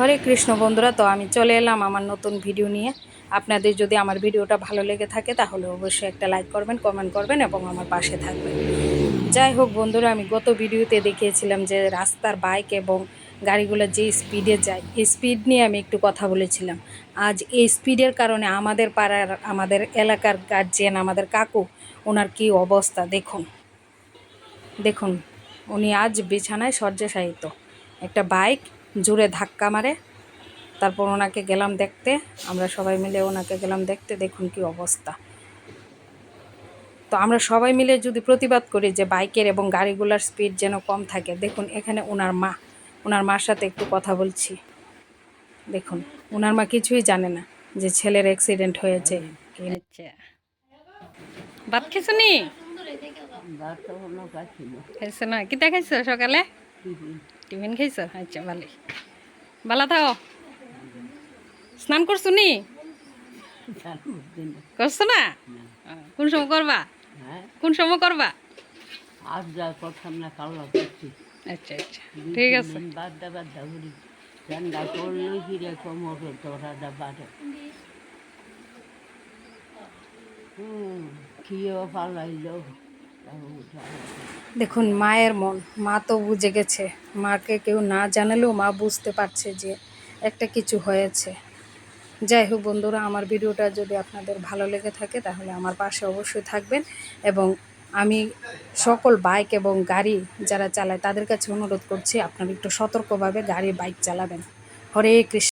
হরে কৃষ্ণ বন্ধুরা, তো আমি চলে এলাম আমার নতুন ভিডিও নিয়ে। আপনাদের যদি আমার ভিডিওটা ভালো লেগে থাকে তাহলে অবশ্যই একটা লাইক করবেন, কমেন্ট করবেন এবং আমার পাশে থাকবেন। যাই হোক বন্ধুরা, আমি গত ভিডিওতে দেখিয়েছিলাম যে রাস্তার বাইক এবং গাড়িগুলো যে স্পিডে যায়, এই স্পিড নিয়ে আমি একটু কথা বলেছিলাম। আজ এই স্পিডের কারণে আমাদের পাড়ার, আমাদের এলাকার গার্জিয়ান, আমাদের কাকু, ওনার কি অবস্থা দেখুন। দেখুন, উনি আজ বিছানায় শয্যাশায়িত। একটা বাইক জোরে ধাক্কা মারে, তারপর ওনাকে গেলাম দেখতে, আমরা সবাই মিলে ওনাকে গেলাম দেখতে। দেখুন কি অবস্থা। তো আমরা সবাই মিলে যদি প্রতিবাদ করি যে বাইকের এবং গাড়িগুলোর স্পিড যেন কম থাকে। দেখুন এখানে ওনার মার সাথে একটু কথা বলছি। দেখুন, ওনার মা কিছুই জানে না যে ছেলের অ্যাক্সিডেন্ট হয়েছে। আচ্ছা, ভাত খেয়েছো নি? খাইছো না? কিতা খাইছো সকালে? টিফিন খাইছো? আচ্ছা, ভালোই। ভালো থাও। স্নান করছো নি? করছো না? কোন সময় করবা? কোন সময় করবা? আচ্ছা আচ্ছা, ঠিক আছে। দেখুন মায়ের মন, মা তো বুঝে গেছে। মাকে কেউ না জানালেও মা বুঝতে পারছে যে একটা কিছু হয়েছে। যাই হোক বন্ধুরা, আমার ভিডিওটা যদি আপনাদের ভালো লেগে থাকে তাহলে আমার পাশে অবশ্যই থাকবেন। এবং আমি সকল বাইক এবং গাড়ি যারা চালায় তাদের কাছে অনুরোধ করছি, আপনারা একটু সতর্কভাবে গাড়ি বাইক চালাবেন। হরে কৃষ্ণ।